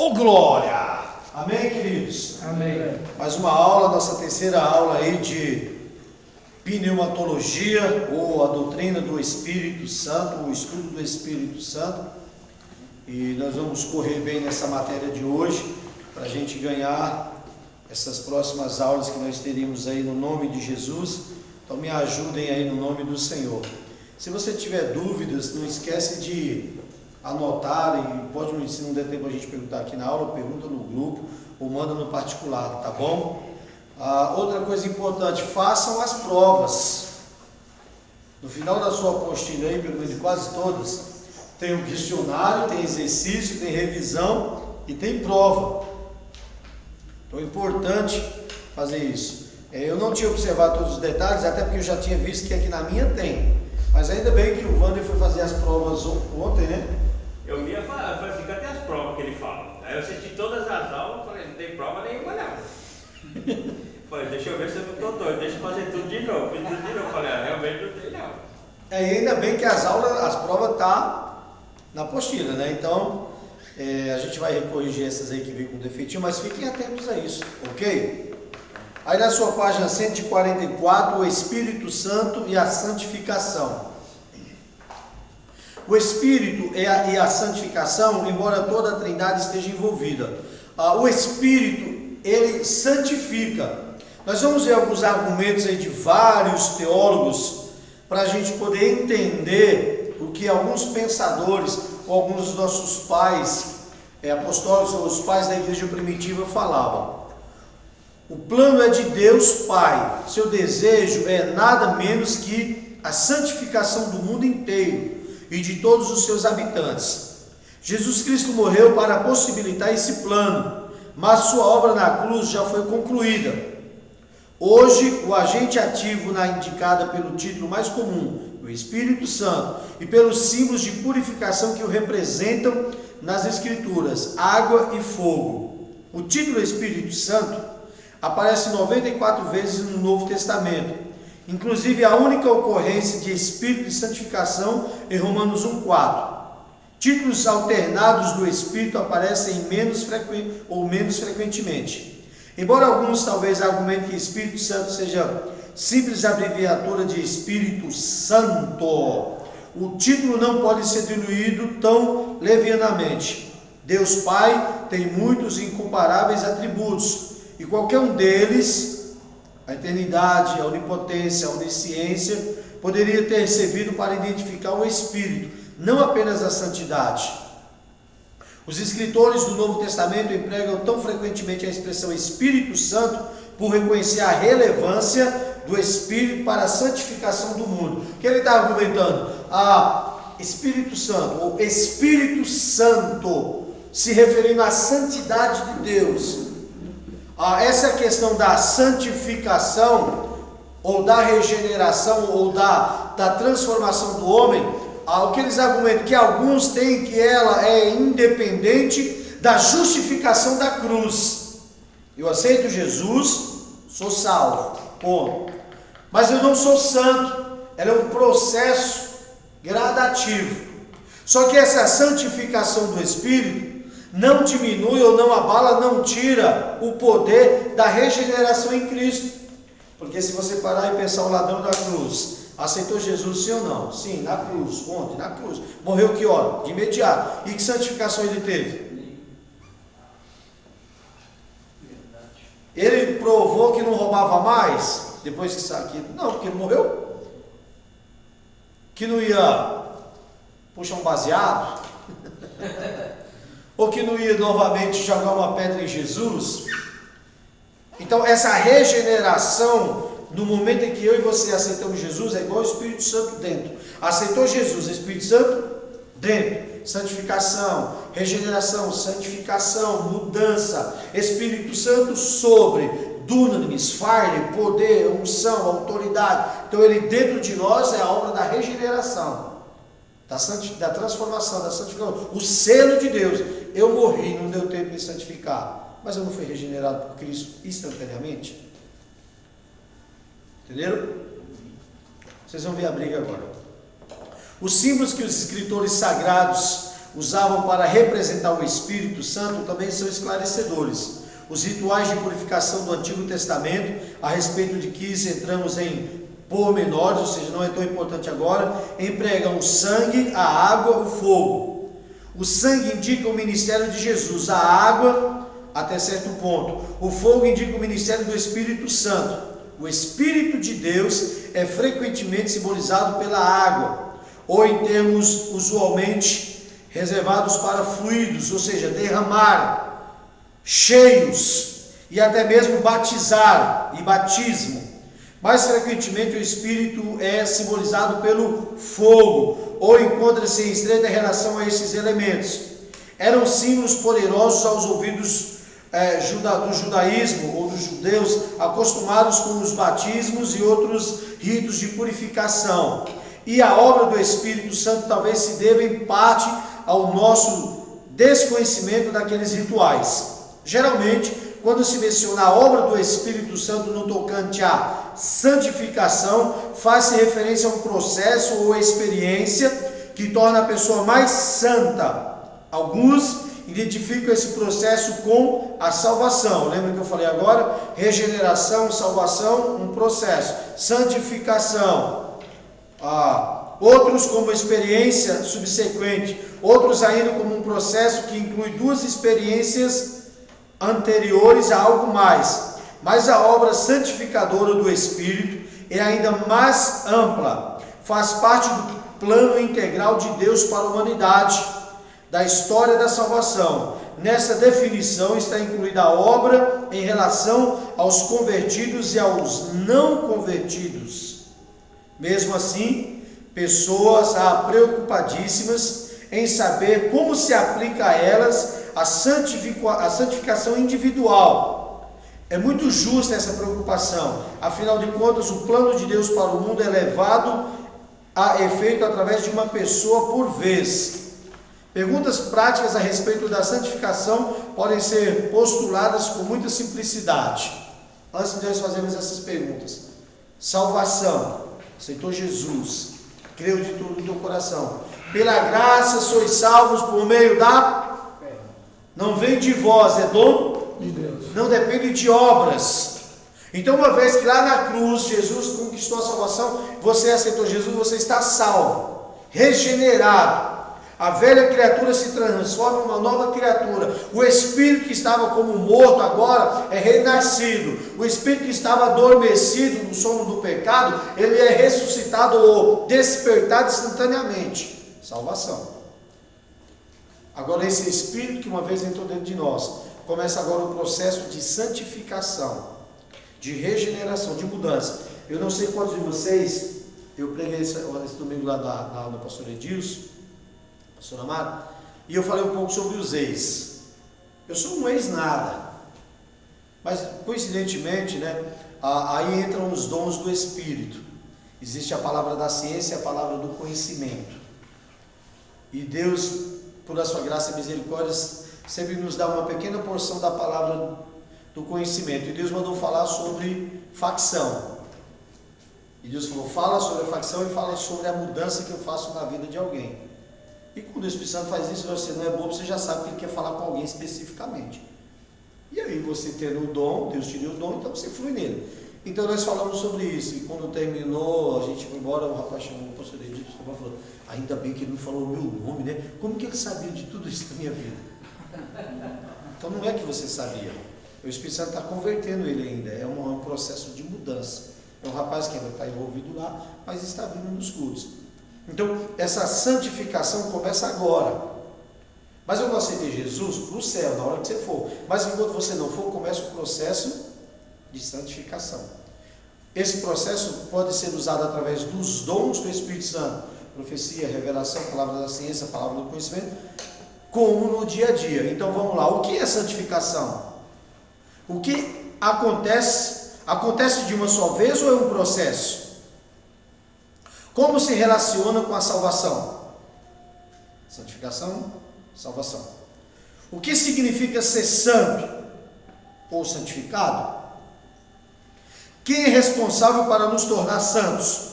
Ô glória! Amém, queridos? Amém. Mais uma aula, nossa terceira aula aí de pneumatologia, ou a doutrina do Espírito Santo, o estudo do Espírito Santo. E nós vamos correr bem nessa matéria de hoje, para a gente ganhar essas próximas aulas que nós teríamos aí no nome de Jesus. Então me ajudem aí no nome do Senhor. Se você tiver dúvidas, não esquece de anotar, e pode, se não der tempo a gente perguntar aqui na aula, pergunta no grupo ou manda no particular, tá bom? Outra coisa importante, façam as provas. No final da sua apostila aí, pelo menos quase todas, tem um questionário, tem exercício, tem revisão e tem prova. Então é importante fazer isso. Eu não tinha observado todos os detalhes, até porque eu já tinha visto que aqui na minha tem. Mas ainda bem que o Wander foi fazer as provas ontem, né? Eu via falar, falei assim, cadê as provas que ele fala? Aí eu assisti todas as aulas, falei, não tem prova nenhuma não. Falei, deixa eu ver se eu não estou doido, deixa eu fazer tudo de novo. Fiz tudo de novo, falei, realmente não tem não. E ainda bem que as provas estão na apostila, né? Então, a gente vai corrigir essas aí que vem com defeitinho, mas fiquem atentos a isso, ok? Aí na sua página 144, o Espírito Santo e a santificação. O Espírito e a santificação, embora toda a Trindade esteja envolvida, o Espírito, ele santifica. Nós vamos ver alguns argumentos aí de vários teólogos, para a gente poder entender o que alguns pensadores, ou alguns dos nossos pais, apostólicos, ou os pais da igreja primitiva falavam. O plano é de Deus Pai, seu desejo é nada menos que a santificação do mundo inteiro e de todos os seus habitantes. Jesus Cristo morreu para possibilitar esse plano, mas sua obra na cruz já foi concluída. Hoje, o agente ativo indicada pelo título mais comum, o Espírito Santo, e pelos símbolos de purificação que o representam nas Escrituras, água e fogo. O título Espírito Santo aparece 94 vezes no Novo Testamento, inclusive a única ocorrência de Espírito de santificação em Romanos 1,4. Títulos alternados do Espírito aparecem menos frequentemente. Embora alguns talvez argumentem que Espírito Santo seja simples abreviatura de Espírito Santo, o título não pode ser diluído tão levianamente. Deus Pai tem muitos e incomparáveis atributos, e qualquer um deles, a eternidade, a onipotência, a onisciência, poderia ter servido para identificar o Espírito, não apenas a santidade. Os escritores do Novo Testamento empregam tão frequentemente a expressão Espírito Santo por reconhecer a relevância do Espírito para a santificação do mundo. O que ele está argumentando? Espírito Santo, ou Espírito Santo, se referindo à santidade de Deus. Essa questão da santificação, ou da regeneração, ou da transformação do homem, o que eles argumentam? Que alguns têm que ela é independente da justificação da cruz. Eu aceito Jesus, sou salvo, ponto. Mas eu não sou santo, ela é um processo gradativo. Só que essa santificação do Espírito não diminui ou não abala, não tira o poder da regeneração em Cristo. Porque se você parar e pensar o ladrão da cruz, aceitou Jesus sim ou não? Sim, na cruz. Onde? Na cruz. Morreu que hora? De imediato. E que santificação ele teve? Ele provou que não roubava mais depois que saiu? Não, porque ele morreu. Que não ia puxar um baseado? Ou que não ia novamente jogar uma pedra em Jesus? Então essa regeneração, no momento em que eu e você aceitamos Jesus, é igual o Espírito Santo dentro. Aceitou Jesus, Espírito Santo dentro. Santificação, regeneração, santificação, mudança. Espírito Santo sobre, dunamis, fire, poder, unção, autoridade. Então ele dentro de nós é a obra da regeneração, da transformação, da santificação. O selo de Deus. Eu morri, não deu tempo de me santificar, mas eu não fui regenerado por Cristo instantaneamente? Entenderam? Vocês vão ver a briga agora. Os símbolos que os escritores sagrados usavam para representar o Espírito Santo também são esclarecedores. Os rituais de purificação do Antigo Testamento, a respeito de que entramos em pormenores, ou seja, não é tão importante agora, empregam o sangue, a água, o fogo. O sangue indica o ministério de Jesus, a água até certo ponto. O fogo indica o ministério do Espírito Santo. O Espírito de Deus é frequentemente simbolizado pela água, ou em termos usualmente reservados para fluidos, ou seja, derramar, cheios, e até mesmo batizar e batismo. Mais frequentemente o Espírito é simbolizado pelo fogo, ou encontra-se em estreita relação a esses elementos. Eram símbolos poderosos aos ouvidos do judaísmo ou dos judeus, acostumados com os batismos e outros ritos de purificação. E a obra do Espírito Santo talvez se deva em parte ao nosso desconhecimento daqueles rituais. Geralmente, quando se menciona a obra do Espírito Santo no tocante à santificação, faz-se referência a um processo ou experiência que torna a pessoa mais santa. Alguns identificam esse processo com a salvação. Lembra que eu falei agora? Regeneração, salvação, um processo. Santificação. Outros como experiência subsequente. Outros ainda como um processo que inclui duas experiências anteriores a algo mais. Mas a obra santificadora do Espírito é ainda mais ampla. Faz parte do plano integral de Deus para a humanidade, da história da salvação. Nessa definição está incluída a obra em relação aos convertidos e aos não convertidos. Mesmo assim, pessoas preocupadíssimas em saber como se aplica a elas a santificação individual. É muito justa essa preocupação. Afinal de contas, o plano de Deus para o mundo é levado a efeito através de uma pessoa por vez. Perguntas práticas a respeito da santificação podem ser postuladas com muita simplicidade. Antes de nós fazermos essas perguntas: salvação, aceitou Jesus, creu de todo o teu coração, pela graça sois salvos por meio da fé. Não vem de vós, é dom de Deus, não depende de obras. Então, uma vez que lá na cruz Jesus conquistou a salvação, você aceitou Jesus, você está salvo, regenerado. A velha criatura se transforma em uma nova criatura. O espírito que estava como morto agora é renascido. O espírito que estava adormecido no sono do pecado, ele é ressuscitado ou despertado instantaneamente. Salvação. Agora esse espírito que uma vez entrou dentro de nós, começa agora o processo de santificação, de regeneração, de mudança. Eu não sei quantos de vocês, eu preguei esse domingo lá na aula do pastor Edilson, pastor Amado, e eu falei um pouco sobre os ex. Eu sou um ex nada, mas coincidentemente, aí entram os dons do Espírito. Existe a palavra da ciência e a palavra do conhecimento, e Deus, por a sua graça e misericórdia, sempre nos dá uma pequena porção da palavra do conhecimento. E Deus mandou falar sobre facção, e Deus falou: fala sobre a facção e fala sobre a mudança que eu faço na vida de alguém. E quando o Espírito Santo faz isso, você não é bobo, você já sabe que ele quer falar com alguém especificamente. E aí você tendo o dom, Deus te deu o dom, então você flui nele. Então nós falamos sobre isso, e quando terminou, a gente foi embora, o rapaz chamou o pastor Edilson e falou: ainda bem que ele não falou o meu nome, né? Como que ele sabia de tudo isso na minha vida? Então não é que você sabia. O Espírito Santo está convertendo ele ainda, é um processo de mudança. É um rapaz que ainda está envolvido lá, mas está vindo nos cultos. Então, essa santificação começa agora. Mas eu não aceitei Jesus para o céu, na hora que você for. Mas enquanto você não for, começa o processo de santificação. Esse processo pode ser usado através dos dons do Espírito Santo: profecia, revelação, palavra da ciência, palavra do conhecimento, como no dia a dia. Então vamos lá, o que é santificação? O que acontece? Acontece de uma só vez ou é um processo? Como se relaciona com a salvação? Santificação, salvação. O que significa ser santo ou santificado? Quem é responsável para nos tornar santos?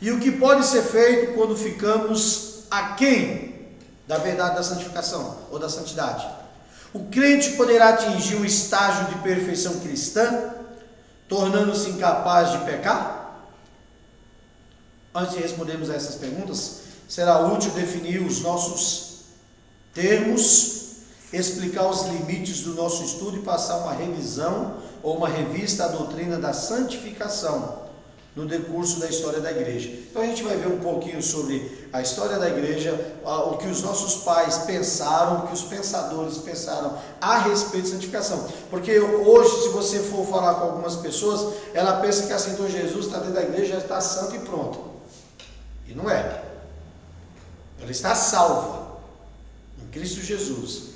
E o que pode ser feito quando ficamos aquém da verdade da santificação ou da santidade? O crente poderá atingir um estágio de perfeição cristã, tornando-se incapaz de pecar? Antes de respondermos a essas perguntas, será útil definir os nossos termos, explicar os limites do nosso estudo e passar uma revisão ou uma revista à doutrina da santificação no decurso da história da igreja. Então a gente vai ver um pouquinho sobre a história da igreja, o que os nossos pais pensaram, o que os pensadores pensaram a respeito de santificação. Porque hoje, se você for falar com algumas pessoas, ela pensa que aceitou Jesus, está dentro da igreja, já está santo e pronto. E não é. Ela está salva em Cristo Jesus.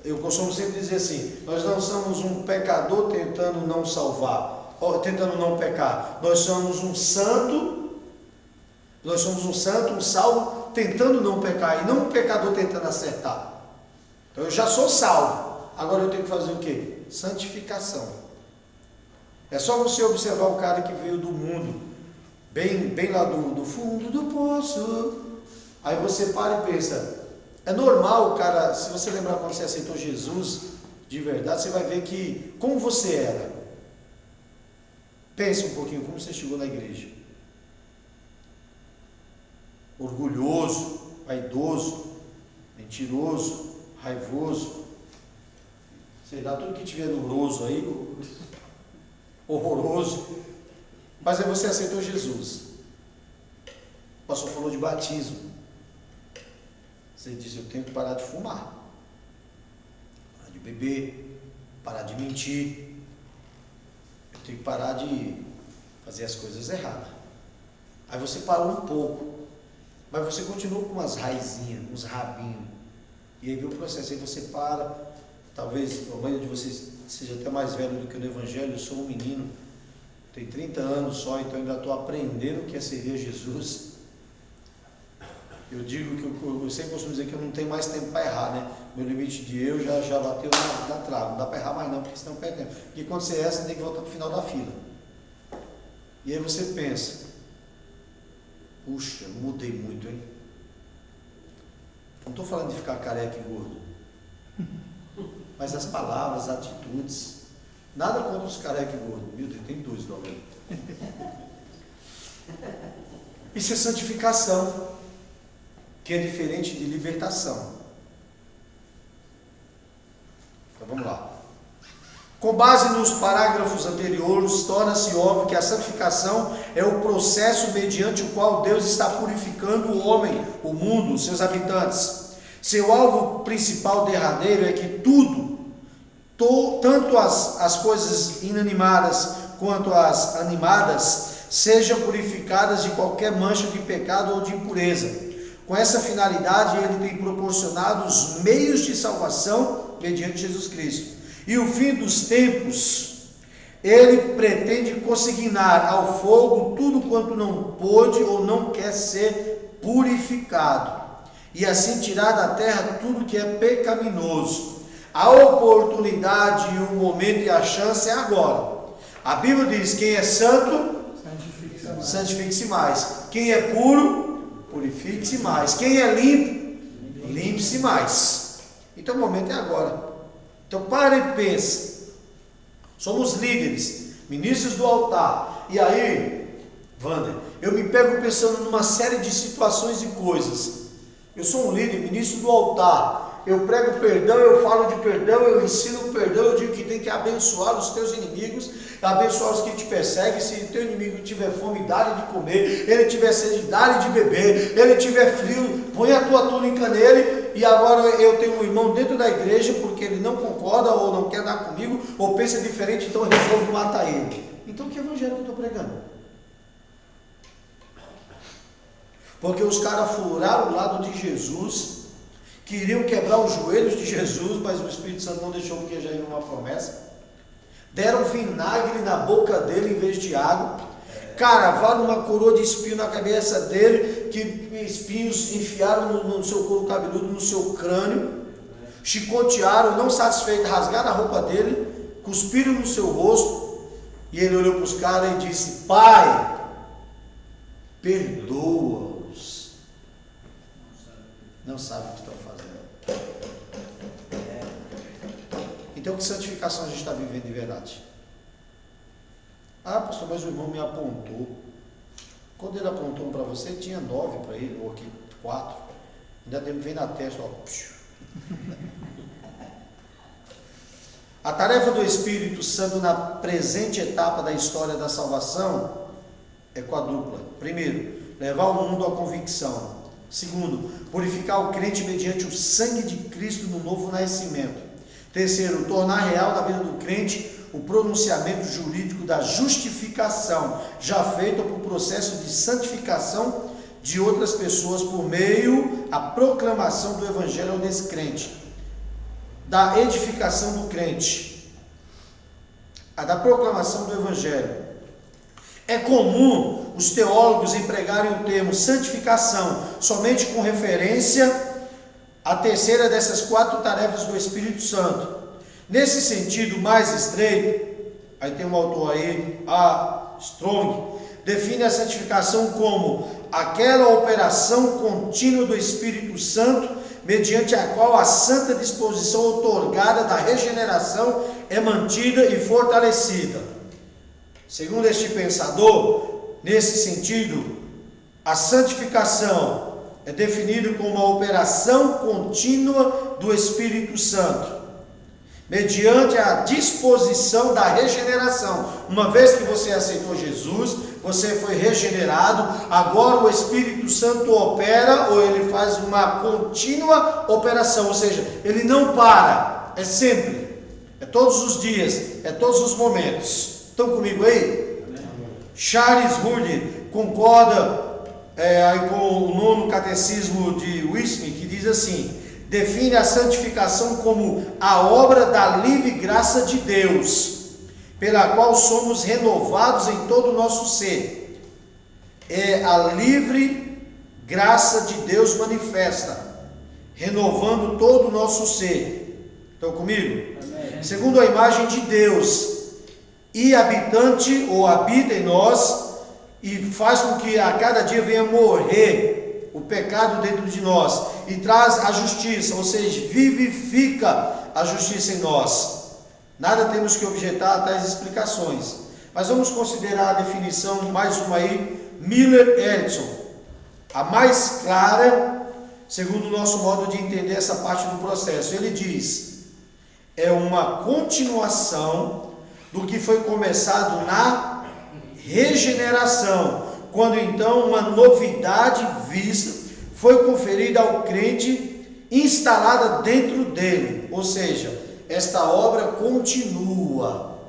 Eu costumo sempre dizer assim: nós não somos um pecador tentando não salvar, ou tentando não pecar. Nós somos um santo, um salvo tentando não pecar, e não um pecador tentando acertar. Então eu já sou salvo, agora eu tenho que fazer o quê? Santificação. É só você observar o cara que veio do mundo, bem lá do fundo do poço. Aí você para e pensa, é normal, cara, se você lembrar quando você aceitou Jesus de verdade, você vai ver que, como você era. Pense um pouquinho como você chegou na igreja. Orgulhoso, vaidoso, mentiroso, raivoso, sei lá, tudo que tiver nuroso aí, horroroso. Mas aí você aceitou Jesus. O pastor falou de batismo. Você disse: eu tenho que parar de fumar, parar de beber, parar de mentir, eu tenho que parar de fazer as coisas erradas. Aí você parou um pouco, mas você continuou com umas raizinhas, uns rabinhos, e aí vem o processo. Aí você para, talvez a maioria de vocês seja até mais velho do que no Evangelho. Eu sou um menino, tenho 30 anos só, então ainda estou aprendendo o que é servir a Jesus. Eu digo que eu sempre costumo dizer que eu não tenho mais tempo para errar, né? Meu limite de eu já bateu na trave, não dá para errar mais não, porque senão perde tempo. Porque quando você erra, você tem que voltar para o final da fila. E aí você pensa: puxa, eu mudei muito, hein? Não estou falando de ficar careca e gordo, mas as palavras, as atitudes. Nada contra os careca e gordo. Meu Deus, tem dois logo aí. Isso é santificação, que é diferente de libertação. Então vamos lá. Com base nos parágrafos anteriores, torna-se óbvio que a santificação é o processo mediante o qual Deus está purificando o homem, o mundo, os seus habitantes. Seu alvo principal derradeiro é que tudo, tanto as coisas inanimadas quanto as animadas, sejam purificadas de qualquer mancha de pecado ou de impureza. Com essa finalidade, ele tem proporcionado os meios de salvação mediante Jesus Cristo. E o fim dos tempos, ele pretende consignar ao fogo tudo quanto não pôde ou não quer ser purificado, e assim tirar da terra tudo que é pecaminoso. A oportunidade, o momento e a chance é agora. A Bíblia diz: quem é santo, santifique-se mais. Quem é puro, purifique-se mais. Quem é limpo, limpe-se mais. Então o momento é agora. Então para e pensa. Somos líderes, ministros do altar. E aí, Wander, eu me pego pensando numa série de situações e coisas. Eu sou um líder, ministro do altar. Eu prego perdão, eu falo de perdão, eu ensino perdão, eu digo que tem que abençoar os teus inimigos, abençoar os que te perseguem. Se o teu inimigo tiver fome, dá-lhe de comer, ele tiver sede, dá-lhe de beber, ele tiver frio, põe a tua túnica nele. E agora eu tenho um irmão dentro da igreja, porque ele não concorda ou não quer dar comigo, ou pensa diferente, então eu resolvo matar ele. Então que evangelho que eu estou pregando? Porque os caras furaram o lado de Jesus, queriam quebrar os joelhos de Jesus, mas o Espírito Santo não deixou, porque já era uma promessa. Deram vinagre na boca dele em vez de água. Caravaram uma coroa de espinho na cabeça dele, que espinhos enfiaram no seu couro cabeludo, no seu crânio. Chicotearam, não satisfeito, rasgaram a roupa dele, cuspiram no seu rosto. E ele olhou para os caras e disse: Pai, perdoa-os. não sabem o que estão fazendo. Então, que santificação a gente está vivendo de verdade? Ah, pastor, mas o irmão me apontou. Quando ele apontou um para você, tinha 9 para ele, ou aqui 4. Ainda vem na testa, ó. A tarefa do Espírito Santo na presente etapa da história da salvação é quadrupla. Primeiro, levar o mundo à convicção. Segundo, purificar o crente mediante o sangue de Cristo no novo nascimento. Terceiro, tornar real na vida do crente o pronunciamento jurídico da justificação, já feito por processo de santificação de outras pessoas por meio da proclamação do Evangelho ao descrente, da edificação do crente, da proclamação do Evangelho. É comum os teólogos empregarem o termo santificação somente com referência à terceira dessas 4 tarefas do Espírito Santo. Nesse sentido mais estreito, aí tem um autor aí, A. Strong, define a santificação como aquela operação contínua do Espírito Santo, mediante a qual a santa disposição outorgada da regeneração é mantida e fortalecida. Segundo este pensador, nesse sentido, a santificação é definida como uma operação contínua do Espírito Santo, mediante a disposição da regeneração. Uma vez que você aceitou Jesus, você foi regenerado, agora o Espírito Santo opera, ou ele faz uma contínua operação, ou seja, ele não para, é sempre, é todos os dias, é todos os momentos. Estão comigo aí? Charles Hurley concorda com o 9º Catecismo de Westminster, que diz assim: define a santificação como a obra da livre graça de Deus, pela qual somos renovados em todo o nosso ser. É a livre graça de Deus manifesta, renovando todo o nosso ser. Estão comigo? Amém. Segundo a imagem de Deus, e habitante ou habita em nós, e faz com que a cada dia venha morrer o pecado dentro de nós, e traz a justiça, ou seja, vivifica a justiça em nós. Nada temos que objetar a tais explicações, mas vamos considerar a definição, mais uma aí, Miller Erickson, a mais clara, segundo o nosso modo de entender essa parte do processo. Ele diz: é uma continuação do que foi começado na regeneração, quando então uma novidade vista foi conferida ao crente, instalada dentro dele. Ou seja, esta obra continua,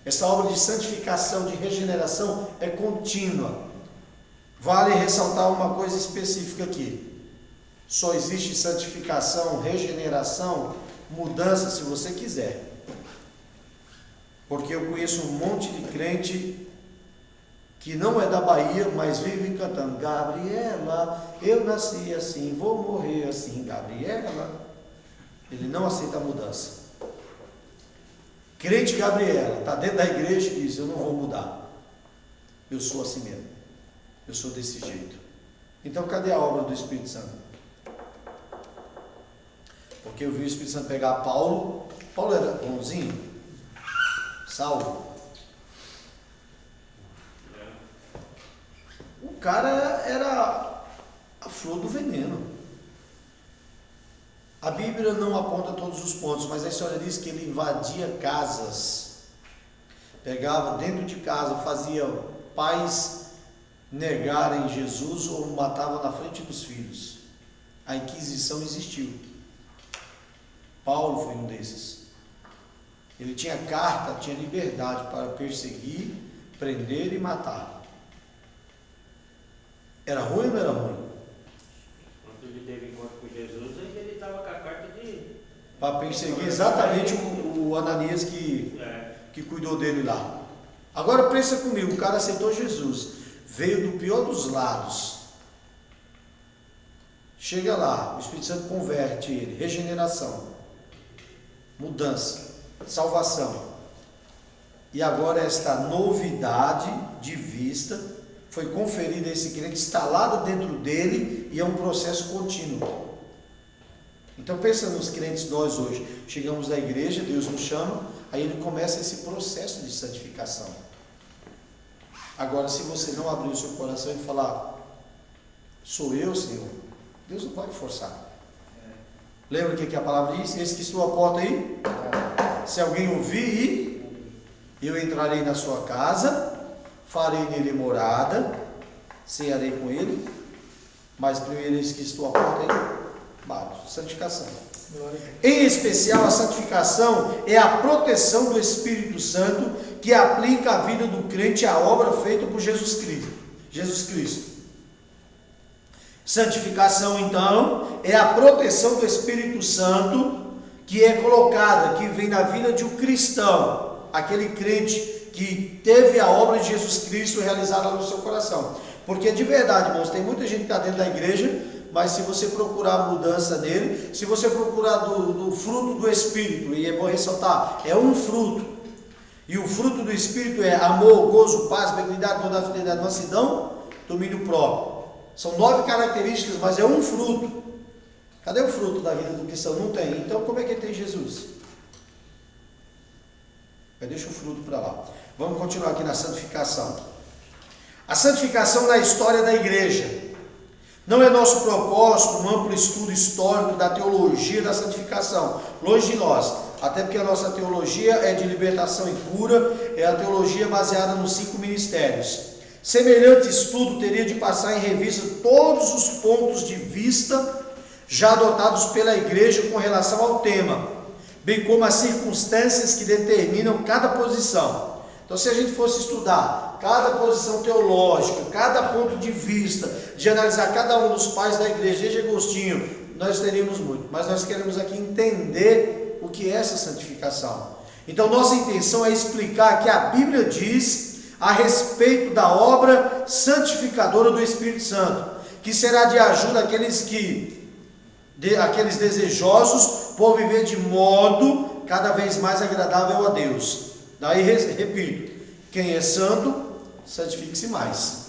esta obra de santificação, de regeneração é contínua. Vale ressaltar uma coisa específica aqui: só existe santificação, regeneração, mudança se você quiser. Porque eu conheço um monte de crente que não é da Bahia, mas vive cantando: Gabriela, eu nasci assim, vou morrer assim, Gabriela. Ele não aceita a mudança. Crente Gabriela, está dentro da igreja e diz: eu não vou mudar, eu sou assim mesmo, eu sou desse jeito. Então cadê a obra do Espírito Santo? Porque eu vi o Espírito Santo pegar Paulo era bonzinho, Saulo. O cara era a flor do veneno. A Bíblia não aponta todos os pontos, mas a história diz que ele invadia casas, pegava dentro de casa, fazia pais negarem Jesus ou matava na frente dos filhos. A Inquisição existiu. Paulo foi um desses. Ele tinha carta, tinha liberdade para perseguir, prender e matar. Era ruim ou não era ruim? Quando ele teve encontro com Jesus, ele estava com a carta de... Para perseguir exatamente o Ananias que cuidou dele lá. Agora pensa comigo, o cara aceitou Jesus, veio do pior dos lados. Chega lá, o Espírito Santo converte ele, regeneração, mudança, salvação. E agora esta novidade de vista foi conferida a esse crente, instalada dentro dele, e é um processo contínuo. Então pensa nos crentes nós hoje. Chegamos na igreja, Deus nos chama, aí ele começa esse processo de santificação. Agora, se você não abrir o seu coração e falar, sou eu, Senhor, Deus não vai forçar. Lembra o que a palavra diz? Eis que estou à porta aí. Se alguém ouvir, eu entrarei na sua casa, farei nele morada, cearei com ele, mas primeiro eis que estou à porta aí. Bato. Santificação. Em especial, a santificação é a proteção do Espírito Santo que aplica à vida do crente a obra feita por Jesus Cristo. Santificação, então, é a proteção do Espírito Santo que é colocada, que vem na vida de um cristão, aquele crente que teve a obra de Jesus Cristo realizada no seu coração. Porque de verdade, irmãos, tem muita gente que está dentro da igreja, mas se você procurar a mudança nele, se você procurar do fruto do Espírito, e é bom ressaltar, é um fruto, e o fruto do Espírito é amor, gozo, paz, benignidade, bondade, fidelidade, mansidão, domínio próprio. São 9 características, mas é um fruto. Cadê o fruto da vida do cristão? Não tem. Então como é que ele tem Jesus? Deixa o fruto para lá. Vamos continuar aqui na santificação. A santificação na história da igreja. Não é nosso propósito um amplo estudo histórico da teologia da santificação, longe de nós, até porque a nossa teologia é de libertação e cura, é a teologia baseada nos 5 ministérios. Semelhante estudo teria de passar em revista todos os pontos de vista já adotados pela igreja com relação ao tema, bem como as circunstâncias que determinam cada posição. Então, se a gente fosse estudar cada posição teológica, cada ponto de vista, de analisar cada um dos pais da igreja, desde Agostinho, nós teríamos muito. Mas nós queremos aqui entender o que é essa santificação. Então, nossa intenção é explicar que a Bíblia diz a respeito da obra santificadora do Espírito Santo, que será de ajuda àqueles desejosos por viver de modo cada vez mais agradável a Deus. Daí, repito, quem é santo, santifique-se mais.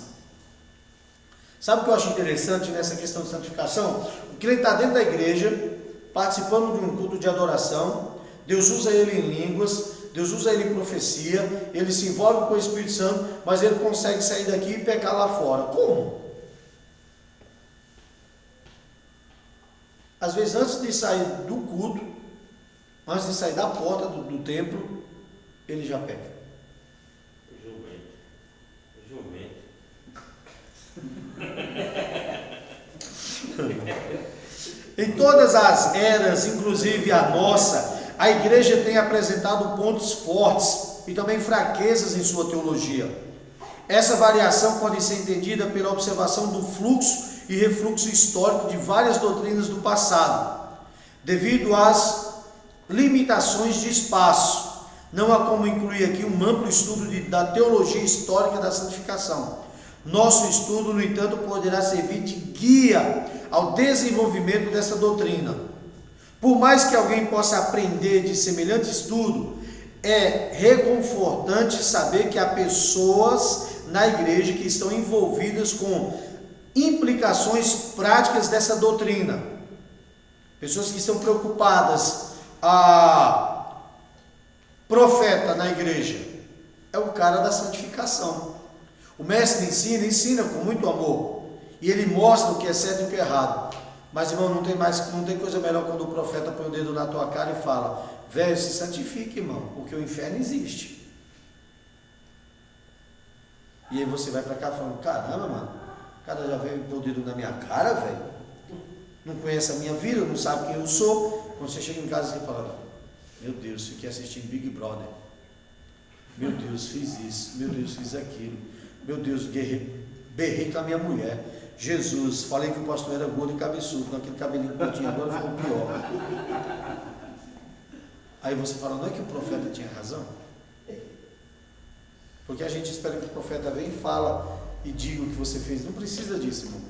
Sabe o que eu acho interessante nessa questão de santificação? O crente está dentro da igreja, participando de um culto de adoração, Deus usa ele em línguas, Deus usa ele em profecia, ele se envolve com o Espírito Santo, mas ele consegue sair daqui e pecar lá fora. Como? Às vezes, antes de sair do culto, antes de sair da porta do templo, ele já peca. Em todas as eras, inclusive a nossa, a igreja tem apresentado pontos fortes e também fraquezas em sua teologia. Essa variação pode ser entendida pela observação do fluxo e refluxo histórico de várias doutrinas do passado, devido às limitações de espaço. Não há como incluir aqui um amplo estudo da teologia histórica da santificação. Nosso estudo, no entanto, poderá servir de guia ao desenvolvimento dessa doutrina. Por mais que alguém possa aprender de semelhante estudo, é reconfortante saber que há pessoas na igreja que estão envolvidas com implicações práticas dessa doutrina. Pessoas que estão preocupadas. Profeta na igreja é o cara da santificação. O mestre ensina com muito amor, e ele mostra o que é certo e o que é errado. Mas, irmão, não tem coisa melhor quando o profeta põe o dedo na tua cara e fala: velho, se santifique, irmão, porque o inferno existe. E aí você vai para cá falando: caramba, mano, o cara já veio pôr o dedo na minha cara, velho, não conhece a minha vida, não sabe quem eu sou. Quando você chega em casa, você fala: meu Deus, fiquei assistindo Big Brother, meu Deus, fiz isso, meu Deus, fiz aquilo, meu Deus, berrei com a minha mulher, Jesus, falei que o pastor era gordo e cabeçudo, com aquele cabelinho curtinho, agora ficou pior. Aí você fala: não é que o profeta tinha razão? Porque a gente espera que o profeta venha e fala e diga o que você fez. Não precisa disso, irmão.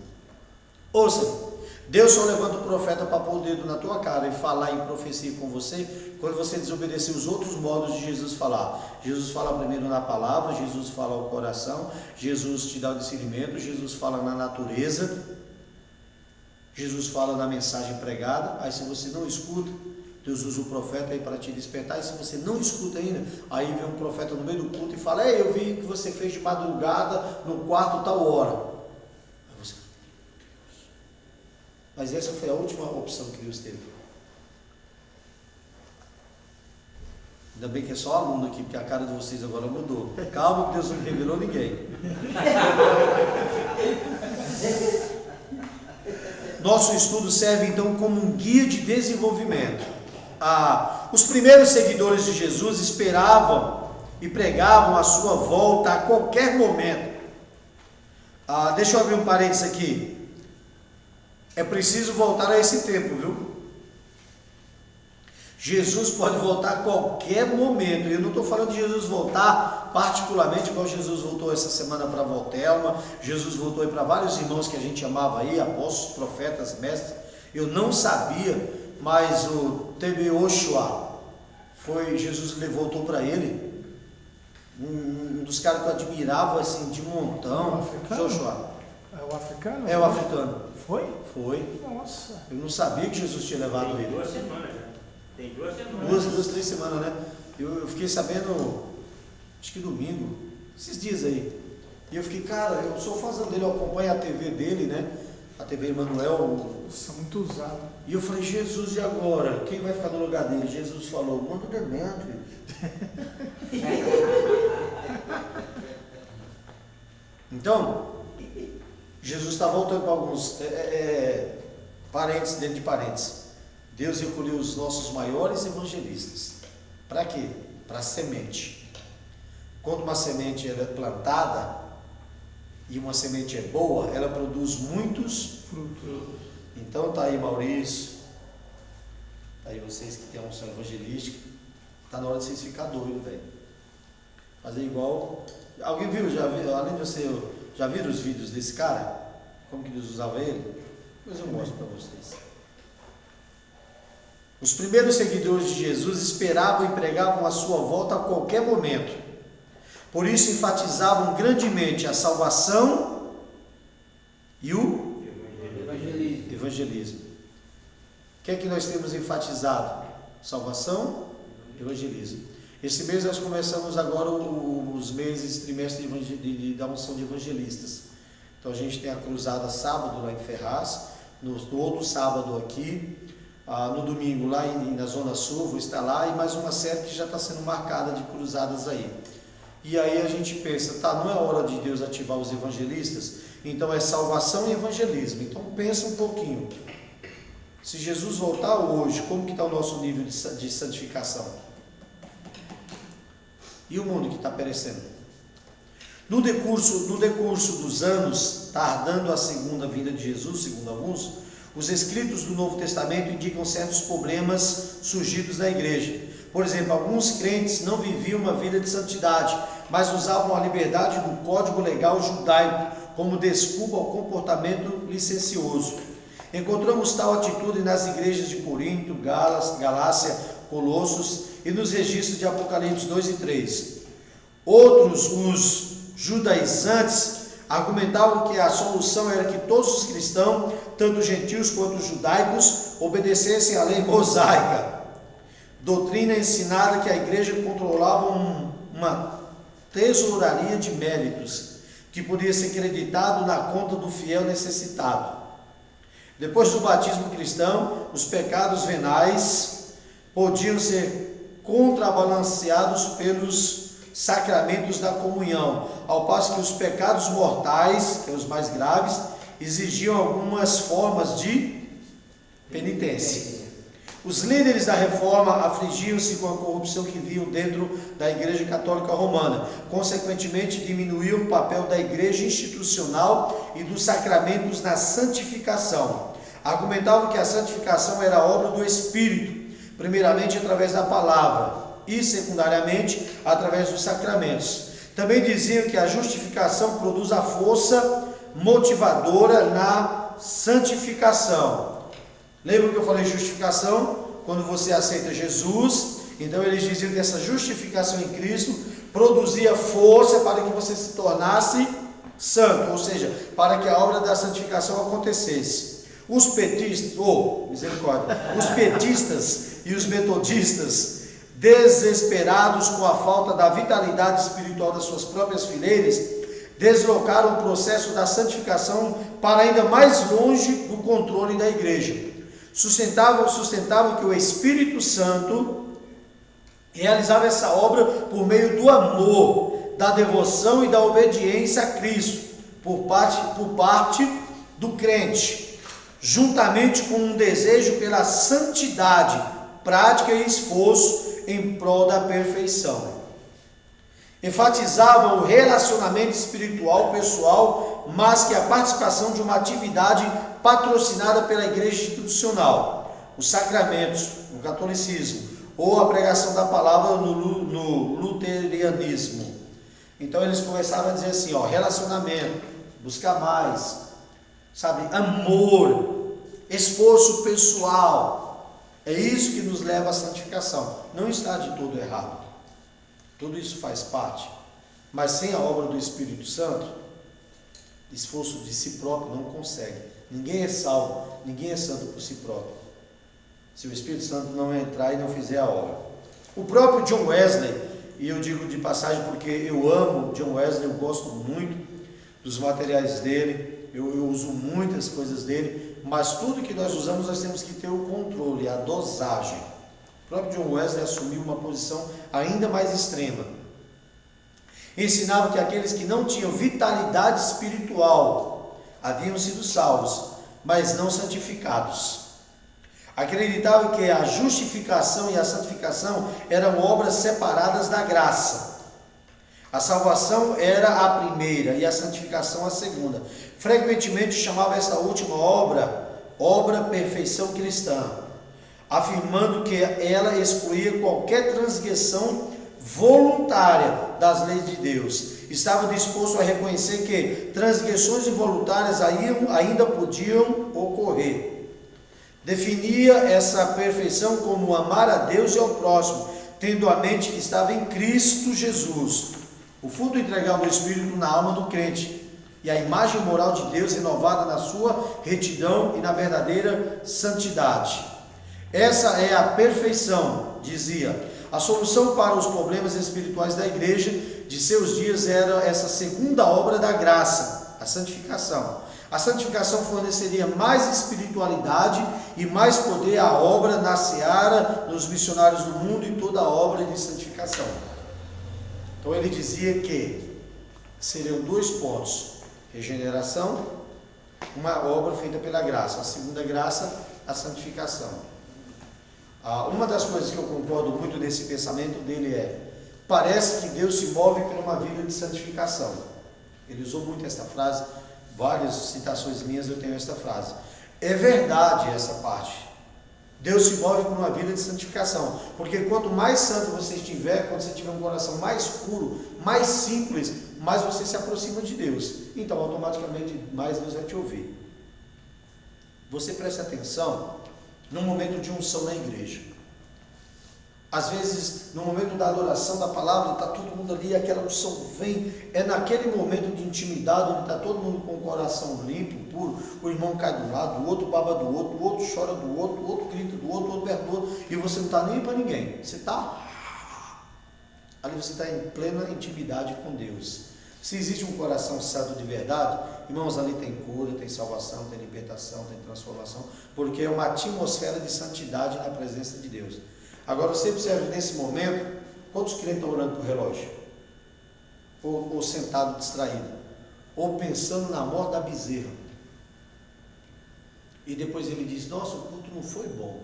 Ouça, Deus só levanta o profeta para pôr o dedo na tua cara e falar em profecia com você quando você desobedecer os outros modos de Jesus falar. Jesus fala primeiro na palavra, Jesus fala ao coração, Jesus te dá o discernimento, Jesus fala na natureza, Jesus fala na mensagem pregada, aí se você não escuta, Deus usa o profeta aí para te despertar, e se você não escuta ainda, aí vem um profeta no meio do culto e fala: ei, eu vi que você fez de madrugada no quarto tal hora. Aí você... Mas essa foi a última opção que Deus teve. Ainda bem que é só aluno aqui, porque a cara de vocês agora mudou. Calma que Deus não revelou ninguém. Nosso estudo serve então como um guia de desenvolvimento. Os primeiros seguidores de Jesus esperavam e pregavam a sua volta a qualquer momento. Deixa eu abrir um parênteses aqui. É preciso voltar a esse tempo, viu? Jesus pode voltar a qualquer momento. Eu não estou falando de Jesus voltar particularmente igual Jesus voltou essa semana para Voltelma. Jesus voltou aí para vários irmãos que a gente amava aí, apóstolos, profetas, mestres. Eu não sabia, mas o Tebe Oshua Jesus voltou para ele. Um dos caras que eu admirava assim de montão. Joshua. É o africano? É o africano. Foi? Foi. Nossa. Eu não sabia que Jesus tinha levado Tem ele. 2 semanas já. Tem 2 semanas. 2, 3 semanas, né? Eu fiquei sabendo, acho que domingo, esses dias aí. E eu fiquei, cara, eu sou fãzão dele, eu acompanho a TV dele, né? A TV Emanuel. Nossa, muito usado. E eu falei: Jesus, e agora? Quem vai ficar no lugar dele? Jesus falou: manda o Demetrio. Então, Jesus está voltando para alguns parênteses dentro de parênteses. Deus recolheu os nossos maiores evangelistas. Para quê? Para a semente. Quando uma semente é plantada e uma semente é boa, ela produz muitos frutos. Então tá aí Maurício, tá aí vocês que têm uma unção evangelística, tá na hora de vocês ficar doidos, velho. Fazer igual. Alguém viu? Já viu? Além de você, já viram os vídeos desse cara? Como que Deus usava ele? Depois eu mostro para vocês. Os primeiros seguidores de Jesus esperavam e pregavam a sua volta a qualquer momento. Por isso enfatizavam grandemente a salvação e o evangelismo. O que é que nós temos enfatizado? Salvação e evangelismo. Esse mês nós começamos agora os meses, trimestre da unção de evangelistas. Então a gente tem a cruzada sábado lá em Ferraz, no outro sábado aqui, no domingo lá na Zona Sul, vou estar lá, e mais uma série que já está sendo marcada de cruzadas aí. E aí a gente pensa, não é hora de Deus ativar os evangelistas? Então é salvação e evangelismo. Então pensa um pouquinho. Se Jesus voltar hoje, como que está o nosso nível de santificação? E o mundo que está perecendo? No decurso dos anos, tardando a segunda vinda de Jesus, segundo alguns, os escritos do Novo Testamento indicam certos problemas surgidos na igreja. Por exemplo, alguns crentes não viviam uma vida de santidade, mas usavam a liberdade do código legal judaico como desculpa ao comportamento licencioso. Encontramos tal atitude nas igrejas de Corinto, Galácia, Colossos e nos registros de Apocalipse 2 e 3. Outros, os judaizantes, argumentavam que a solução era que todos os cristãos, tanto gentios quanto judaicos, obedecessem à lei mosaica. Doutrina ensinada que a igreja controlava uma tesouraria de méritos, que podia ser creditado na conta do fiel necessitado. Depois do batismo cristão, os pecados venais podiam ser contrabalanceados pelos sacramentos da comunhão, ao passo que os pecados mortais, que são os mais graves, exigiam algumas formas de penitência. Os líderes da reforma afligiam-se com a corrupção que viam dentro da Igreja Católica Romana. Consequentemente, diminuíam o papel da igreja institucional e dos sacramentos na santificação. Argumentavam que a santificação era obra do Espírito, primeiramente através da palavra e, secundariamente, através dos sacramentos. Também diziam que a justificação produz a força motivadora na santificação. Lembra que eu falei justificação? Quando você aceita Jesus, então eles diziam que essa justificação em Cristo produzia força para que você se tornasse santo, ou seja, para que a obra da santificação acontecesse. Os petistas, os petistas e os metodistas, desesperados com a falta da vitalidade espiritual das suas próprias fileiras, deslocaram o processo da santificação para ainda mais longe do controle da igreja. Sustentavam que o Espírito Santo realizava essa obra por meio do amor, da devoção e da obediência a Cristo, por parte do crente, juntamente com um desejo pela santidade, prática e esforço em prol da perfeição. Enfatizavam o relacionamento espiritual pessoal, mas que a participação de uma atividade patrocinada pela igreja institucional, os sacramentos, no catolicismo, ou a pregação da palavra no luterianismo. Então eles começavam a dizer assim, relacionamento, buscar mais, amor, esforço pessoal, é isso que nos leva à santificação. Não está de todo errado, tudo isso faz parte, mas sem a obra do Espírito Santo, esforço de si próprio não consegue. Ninguém é salvo, ninguém é santo por si próprio, se o Espírito Santo não entrar e não fizer a obra. O próprio John Wesley, e eu digo de passagem porque eu amo John Wesley, eu gosto muito dos materiais dele, eu uso muitas coisas dele, mas tudo que nós usamos nós temos que ter o controle, a dosagem. O próprio John Wesley assumiu uma posição ainda mais extrema. Ensinava que aqueles que não tinham vitalidade espiritual haviam sido salvos, mas não santificados. Acreditava que a justificação e a santificação eram obras separadas da graça. A salvação era a primeira e a santificação a segunda. Frequentemente chamava essa última obra perfeição cristã, afirmando que ela excluía qualquer transgressão voluntária das leis de Deus. Estava disposto a reconhecer que transgressões involuntárias ainda podiam ocorrer. Definia essa perfeição como amar a Deus e ao próximo, tendo a mente que estava em Cristo Jesus. O fruto integral do Espírito na alma do crente e a imagem moral de Deus renovada na sua retidão e na verdadeira santidade. Essa é a perfeição, dizia. A solução para os problemas espirituais da igreja de seus dias era essa segunda obra da graça, a santificação. A santificação forneceria mais espiritualidade e mais poder à obra na seara dos missionários do mundo e toda a obra de santificação. Então ele dizia que seriam 2 pontos: regeneração, uma obra feita pela graça; a segunda graça, a santificação. Uma das coisas que eu concordo muito nesse pensamento dele parece que Deus se move por uma vida de santificação. Ele usou muito essa frase, várias citações minhas eu tenho essa frase. É verdade essa parte. Deus se move por uma vida de santificação, porque quanto mais santo você estiver, quando você tiver um coração mais puro, mais simples, mais você se aproxima de Deus. Então automaticamente mais Deus vai te ouvir. Você preste atenção no momento de unção na igreja. Às vezes, no momento da adoração da palavra, está todo mundo ali, aquela unção vem, é naquele momento de intimidade, onde está todo mundo com o coração limpo, puro, o irmão cai do lado, o outro baba do outro, o outro chora do outro, o outro grita do outro, o outro perto do outro, e você não está nem para ninguém, você está ali, você está em plena intimidade com Deus. Se existe um coração santo de verdade, irmãos, ali tem cura, tem salvação, tem libertação, tem transformação, porque é uma atmosfera de santidade na presença de Deus. Agora você observa nesse momento, quantos crentes estão orando para o relógio? Ou sentado distraído, ou pensando na morte da bezerra. E depois ele diz: nossa, o culto não foi bom.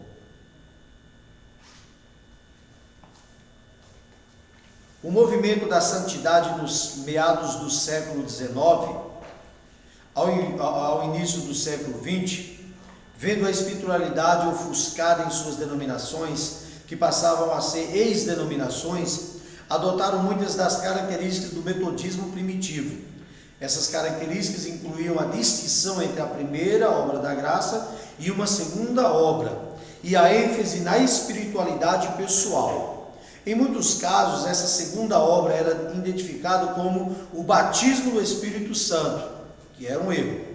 O movimento da santidade nos meados do século XIX, ao início do século XX, vendo a espiritualidade ofuscada em suas denominações, que passavam a ser ex-denominações, adotaram muitas das características do metodismo primitivo. Essas características incluíam a distinção entre a primeira obra da graça e uma segunda obra, e a ênfase na espiritualidade pessoal. Em muitos casos, essa segunda obra era identificada como o batismo do Espírito Santo, que era um erro.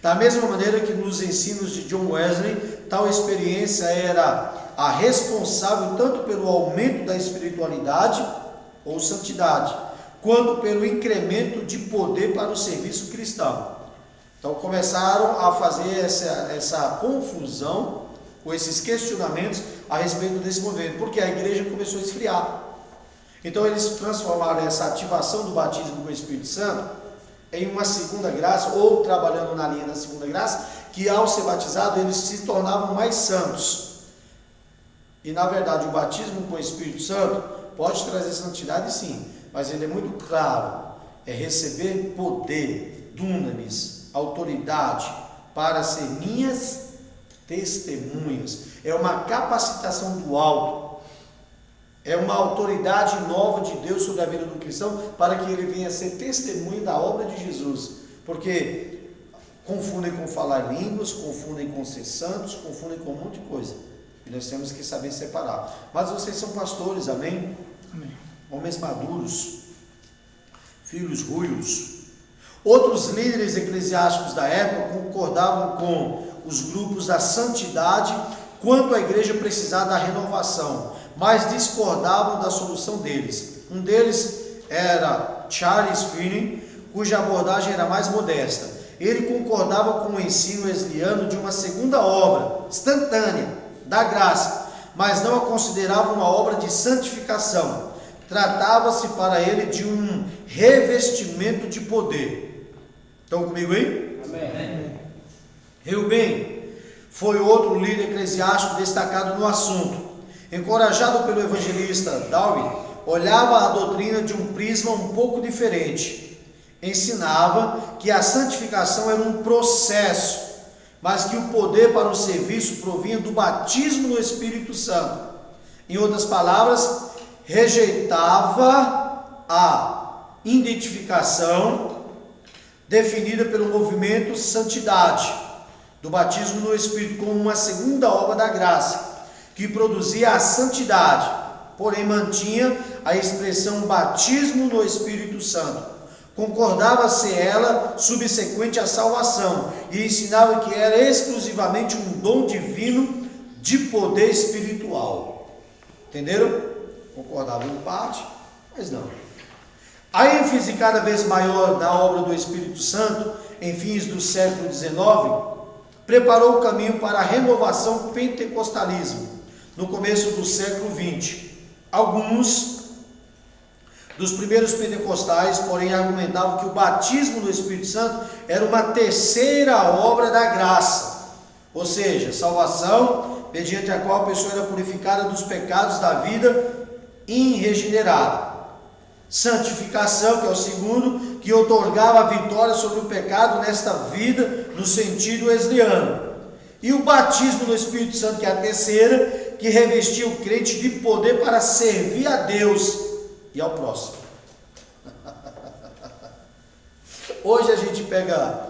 Da mesma maneira que nos ensinos de John Wesley, tal experiência era a responsável tanto pelo aumento da espiritualidade ou santidade, quanto pelo incremento de poder para o serviço cristão. Então começaram a fazer essa confusão, ou esses questionamentos a respeito desse movimento, porque a igreja começou a esfriar. Então eles transformaram essa ativação do batismo com o Espírito Santo em uma segunda graça, ou trabalhando na linha da segunda graça, que ao ser batizado eles se tornavam mais santos. E na verdade o batismo com o Espírito Santo pode trazer santidade, sim, mas ele é muito claro, é receber poder, dunamis, autoridade, para ser minhas testemunhas. É uma capacitação do alto, é uma autoridade nova de Deus sobre a vida do cristão, para que ele venha ser testemunho da obra de Jesus, porque confundem com falar línguas, confundem com ser santos, confundem com um monte de coisa, e nós temos que saber separar. Mas vocês são pastores, amém? Amém. Homens maduros, filhos ruivos. Outros líderes eclesiásticos da época concordavam com os grupos da santidade quanto a igreja precisava da renovação, mas discordavam da solução deles. Um deles era Charles Finney, cuja abordagem era mais modesta. Ele concordava com o ensino wesleyano de uma segunda obra, instantânea, da graça, mas não a considerava uma obra de santificação. Tratava-se para ele de um revestimento de poder. Estão comigo aí? Amém. Reuben foi outro líder eclesiástico destacado no assunto. Encorajado pelo evangelista Darwin, olhava a doutrina de um prisma um pouco diferente. Ensinava que a santificação era um processo, mas que o poder para o serviço provinha do batismo no Espírito Santo. Em outras palavras, rejeitava a identificação definida pelo movimento santidade, do batismo no Espírito, como uma segunda obra da graça, que produzia a santidade, porém mantinha a expressão batismo no Espírito Santo. Concordava ser ela subsequente à salvação, e ensinava que era exclusivamente um dom divino de poder espiritual. Entenderam? Concordava em parte, mas não. A ênfase cada vez maior da obra do Espírito Santo, em fins do século XIX, preparou o caminho para a renovação do pentecostalismo, no começo do século XX. Alguns dos primeiros pentecostais, porém, argumentavam que o batismo no Espírito Santo era uma terceira obra da graça, ou seja, salvação, mediante a qual a pessoa era purificada dos pecados da vida e regenerada. Santificação, que é o segundo, que otorgava a vitória sobre o pecado nesta vida, no sentido wesleyano. E o batismo no Espírito Santo, que é a terceira, que revestia o crente de poder para servir a Deus e ao próximo. Hoje a gente pega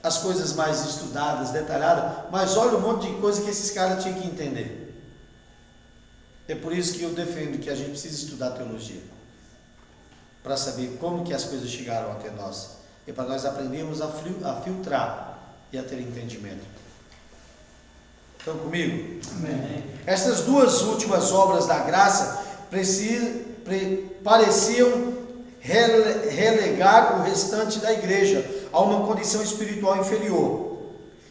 as coisas mais estudadas, detalhadas, mas olha um monte de coisa que esses caras tinham que entender. É por isso que eu defendo que a gente precisa estudar teologia, para saber como que as coisas chegaram até nós, e para nós aprendermos a filtrar e a ter entendimento. Estão comigo? Amém. Essas duas últimas obras da graça pareciam relegar o restante da igreja a uma condição espiritual inferior,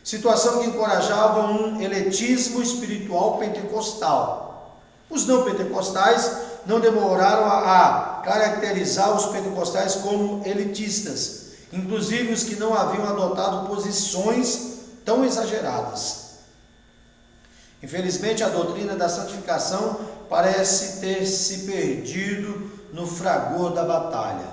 situação que encorajava um eletismo espiritual pentecostal. Os não pentecostais não demoraram a caracterizar os pentecostais como elitistas, inclusive os que não haviam adotado posições tão exageradas. Infelizmente, a doutrina da santificação parece ter se perdido no fragor da batalha.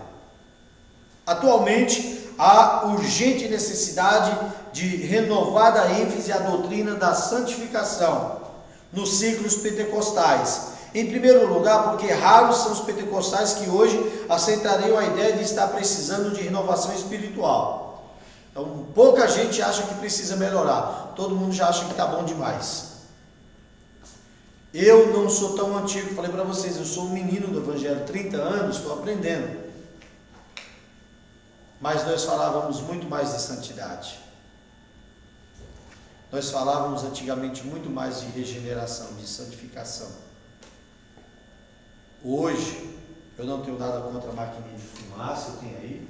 Atualmente, há urgente necessidade de renovada ênfase à doutrina da santificação nos ciclos pentecostais. Em primeiro lugar, porque raros são os pentecostais que hoje aceitariam a ideia de estar precisando de renovação espiritual. Então, pouca gente acha que precisa melhorar, todo mundo já acha que está bom demais. Eu não sou tão antigo, falei para vocês, eu sou um menino do Evangelho, 30 anos, estou aprendendo. Mas nós falávamos muito mais de santidade. Nós falávamos antigamente muito mais de regeneração, de santificação. Hoje, eu não tenho nada contra a maquininha de fumaça, eu tenho aí.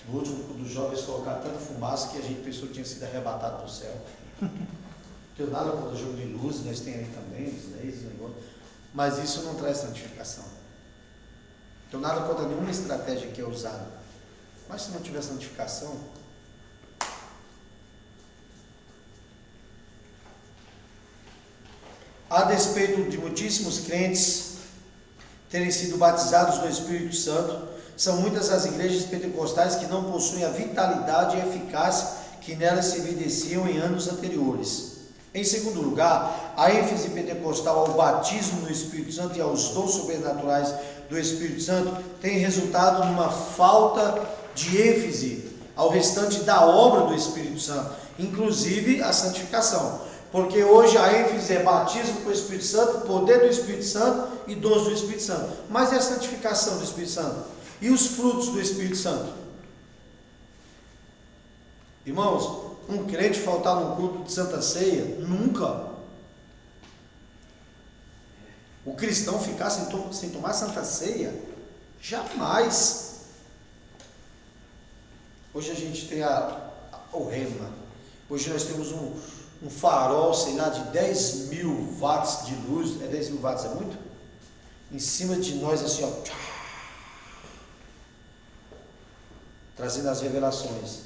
No último dos jovens colocaram tanta fumaça que a gente pensou que tinha sido arrebatado para o céu. Não tenho nada contra o jogo de luz, nós temos aí também, os leis, os negócios. Mas isso não traz santificação. Não tenho nada contra nenhuma estratégia que é usada. Mas se não tiver santificação, a despeito de muitíssimos crentes terem sido batizados no Espírito Santo, são muitas as igrejas pentecostais que não possuem a vitalidade e eficácia que nelas se evidenciam em anos anteriores. Em segundo lugar, a ênfase pentecostal ao batismo no Espírito Santo e aos dons sobrenaturais do Espírito Santo tem resultado numa falta de ênfase ao restante da obra do Espírito Santo, inclusive a santificação. Porque hoje a ênfase é batismo com o Espírito Santo, poder do Espírito Santo e dons do Espírito Santo. Mas e a santificação do Espírito Santo? E os frutos do Espírito Santo? Irmãos, um crente faltar num culto de Santa Ceia? Nunca. O cristão ficar sem tomar Santa Ceia? Jamais. Hoje a gente tem o rema. Hoje nós temos um farol, sei lá, de 10.000 watts de luz. 10.000 watts é muito? Em cima de nós, assim, ó, trazendo as revelações.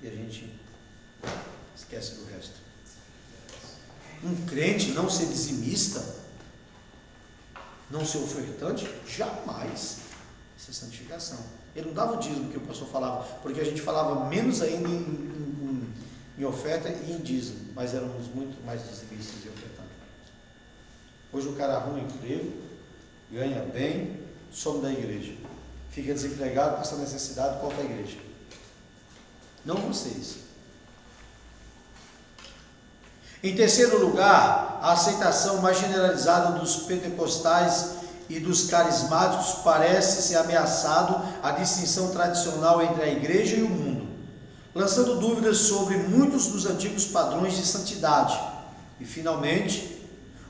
E a gente esquece do resto. Um crente não ser dizimista, não ser ofertante, jamais. Isso é santificação. Ele não dava o dízimo que o pastor falava, porque a gente falava menos ainda em oferta e em dízimo, mas éramos muito mais dizimistas e ofertantes. Hoje o cara arruma emprego, ganha bem, some da igreja, fica desempregado, passa necessidade, volta à igreja. Não vocês. Em terceiro lugar, a aceitação mais generalizada dos pentecostais e dos carismáticos parece ser ameaçado a distinção tradicional entre a igreja e o mundo, lançando dúvidas sobre muitos dos antigos padrões de santidade. E finalmente,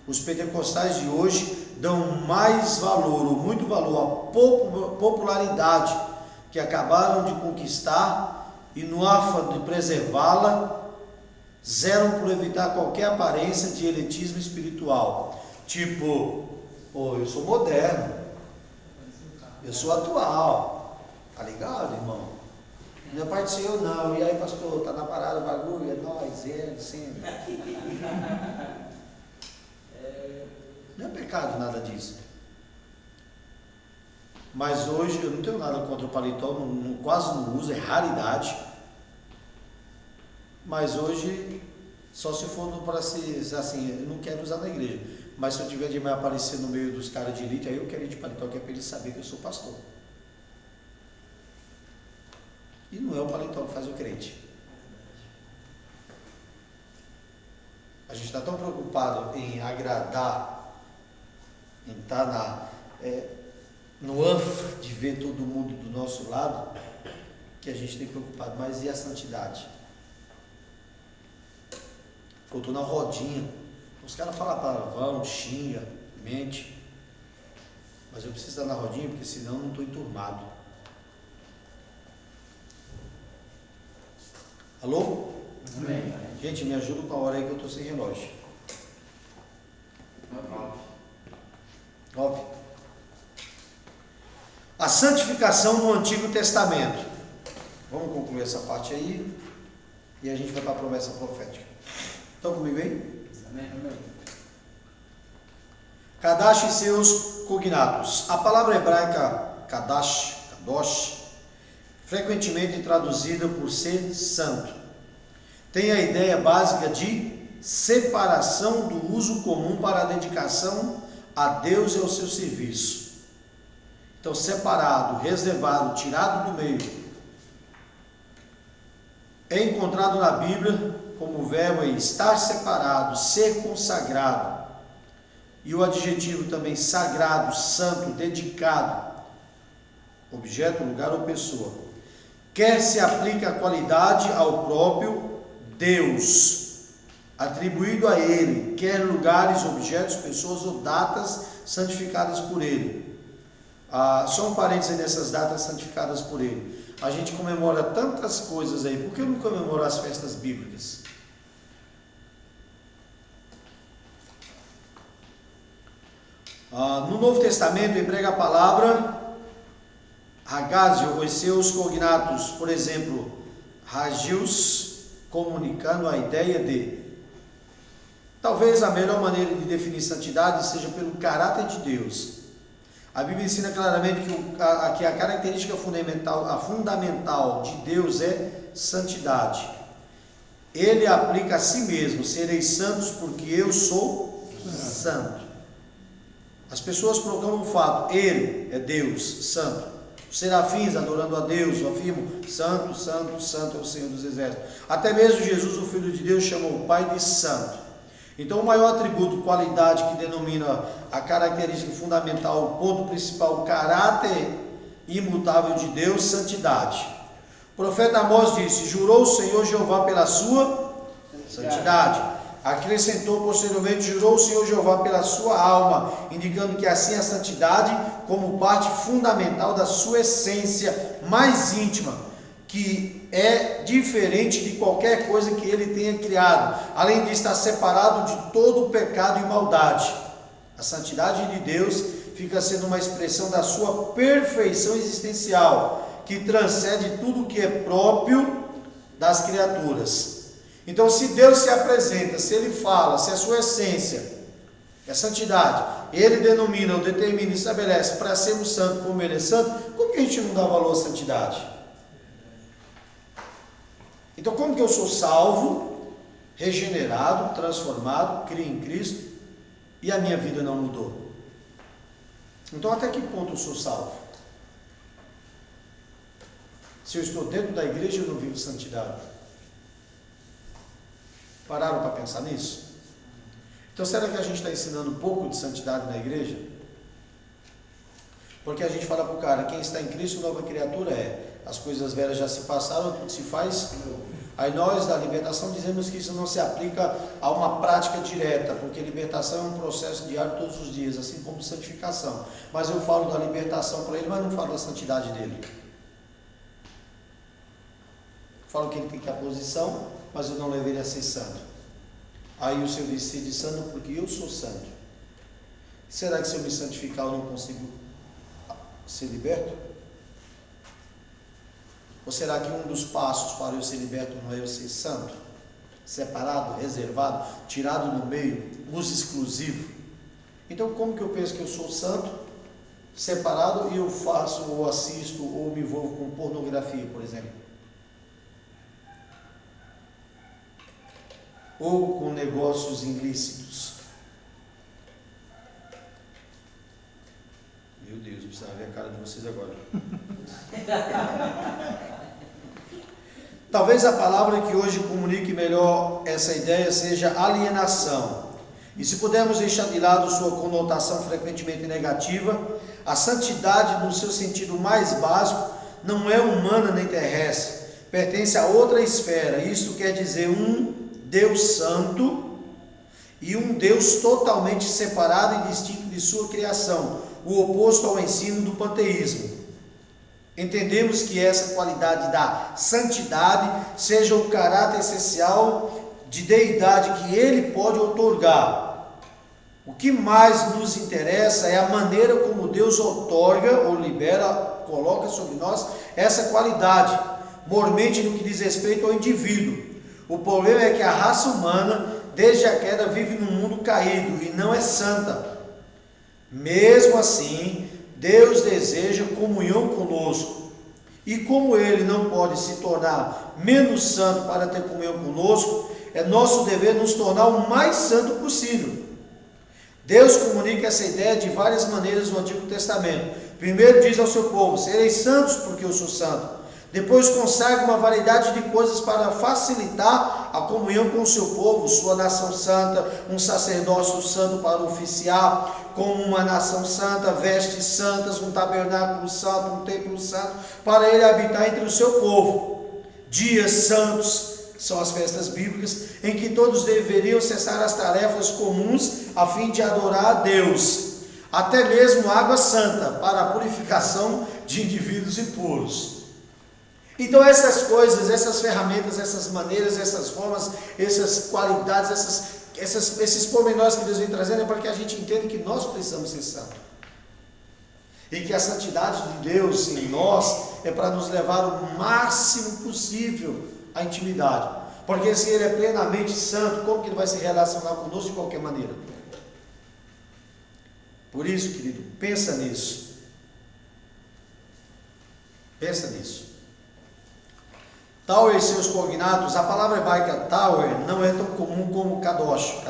os pentecostais de hoje dão mais valor, ou muito valor, à popularidade que acabaram de conquistar e no afã de preservá-la, zelam por evitar qualquer aparência de elitismo espiritual. Tipo, eu sou moderno, eu sou atual. Tá ligado, irmão? Não é pai do Senhor, não. E aí, pastor, tá na parada o bagulho? É nóis, sempre. Não é pecado nada disso. Mas hoje eu não tenho nada contra o paletó, quase não uso, é raridade. Mas hoje, só se for para ser assim, eu não quero usar na igreja. Mas se eu tiver de me aparecer no meio dos caras de elite, aí eu quero ir de paletó, que é para eles saberem que eu sou pastor. E não é o paletó que faz o crente. A gente está tão preocupado em agradar, em estar no ânforo de ver todo mundo do nosso lado, que a gente tem preocupado. Mas e a santidade? Eu estou na rodinha, os caras falam palavrão, xinga, mente, mas eu preciso estar na rodinha, porque senão eu não estou enturmado. Alô? Amém. Gente, me ajuda com a hora aí que eu estou sem relógio. 9. A santificação no Antigo Testamento. Vamos concluir essa parte aí e a gente vai para a promessa profética. Estão comigo aí? Amém. Kadash e seus cognatos. A palavra hebraica kadosh, frequentemente traduzida por ser santo, tem a ideia básica de separação do uso comum para a dedicação a Deus e ao seu serviço. Então, separado, reservado, tirado do meio. É encontrado na Bíblia como o verbo é estar separado, ser consagrado. E o adjetivo também sagrado, santo, dedicado. Objeto, lugar ou pessoa. Quer se aplique a qualidade ao próprio Deus, atribuído a ele, quer lugares, objetos, pessoas ou datas santificadas por ele. Só um parênteses nessas datas santificadas por ele. A gente comemora tantas coisas aí, por que não comemora as festas bíblicas? No Novo Testamento emprega a palavra Hagazio, os seus cognatos, por exemplo, Hagios, comunicando a ideia de. Talvez a melhor maneira de definir santidade seja pelo caráter de Deus. A Bíblia ensina claramente que a característica fundamental de Deus é santidade. Ele aplica a si mesmo: sereis santos porque eu sou santo. As pessoas proclamam o fato: ele é Deus, santo. Os serafins adorando a Deus afirmam: santo, santo, santo é o Senhor dos exércitos. Até mesmo Jesus, o Filho de Deus, chamou o Pai de santo. Então, o maior atributo, qualidade que denomina a característica fundamental, o ponto principal, o caráter imutável de Deus, santidade. O profeta Amós disse: jurou o Senhor Jeová pela sua santidade. Acrescentou posteriormente: jurou o Senhor Jeová pela sua alma, indicando que assim a santidade, como parte fundamental da sua essência mais íntima, que é diferente de qualquer coisa que ele tenha criado, além de estar separado de todo o pecado e maldade. A santidade de Deus fica sendo uma expressão da sua perfeição existencial, que transcende tudo o que é próprio das criaturas. Então, se Deus se apresenta, se Ele fala, se a sua essência é santidade, Ele denomina, ou determina e estabelece para sermos santos como Ele é santo, como que a gente não dá valor à santidade? Então, como que eu sou salvo, regenerado, transformado, crio em Cristo e a minha vida não mudou? Então, até que ponto eu sou salvo? Se eu estou dentro da igreja, eu não vivo santidade. Pararam para pensar nisso? Então, será que a gente está ensinando um pouco de santidade na igreja? Porque a gente fala para o cara: quem está em Cristo, nova criatura é. As coisas velhas já se passaram, tudo se faz. Aí nós da libertação dizemos que isso não se aplica a uma prática direta, porque libertação é um processo diário todos os dias, assim como santificação. Mas eu falo da libertação para ele, mas não falo da santidade dele. Falo que ele tem que ter a posição, mas eu não levei ele a ser santo. Aí o Senhor diz: sede santo porque eu sou santo. Será que se eu me santificar eu não consigo ser liberto? Ou será que um dos passos para eu ser liberto não é eu ser santo? Separado, reservado, tirado no meio, uso exclusivo. Então, como que eu penso que eu sou santo, separado, e eu faço, ou assisto, ou me envolvo com pornografia, por exemplo? Ou com negócios ilícitos? Meu Deus, eu precisava ver a cara de vocês agora. Talvez a palavra que hoje comunique melhor essa ideia seja alienação. E se pudermos deixar de lado sua conotação frequentemente negativa, a santidade no seu sentido mais básico não é humana nem terrestre, pertence a outra esfera. Isto quer dizer um Deus santo e um Deus totalmente separado e distinto de sua criação, o oposto ao ensino do panteísmo. Entendemos que essa qualidade da santidade seja o caráter essencial de deidade que Ele pode outorgar. O que mais nos interessa é a maneira como Deus outorga ou libera, coloca sobre nós essa qualidade, mormente no que diz respeito ao indivíduo. O problema é que a raça humana, desde a queda, vive num mundo caído e não é santa. Mesmo assim, Deus deseja comunhão conosco, e como Ele não pode se tornar menos santo para ter comunhão conosco, é nosso dever nos tornar o mais santo possível. Deus comunica essa ideia de várias maneiras no Antigo Testamento. Primeiro diz ao seu povo: sereis santos porque eu sou santo. Depois consagra uma variedade de coisas para facilitar a comunhão com o seu povo, sua nação santa, um sacerdócio santo para oficiar como uma nação santa, vestes santas, um tabernáculo santo, um templo santo, para ele habitar entre o seu povo. Dias santos, que são as festas bíblicas, em que todos deveriam cessar as tarefas comuns a fim de adorar a Deus, até mesmo água santa para a purificação de indivíduos impuros. Então essas coisas, essas ferramentas, essas maneiras, essas formas, essas qualidades, esses pormenores que Deus vem trazendo é para que a gente entenda que nós precisamos ser santos. E que a santidade de Deus em nós é para nos levar o máximo possível à intimidade. Porque se Ele é plenamente santo, como que Ele vai se relacionar conosco de qualquer maneira? Por isso, querido, pensa nisso. Pensa nisso. Tower e seus cognatos, a palavra hebraica tower não é tão comum como Kadash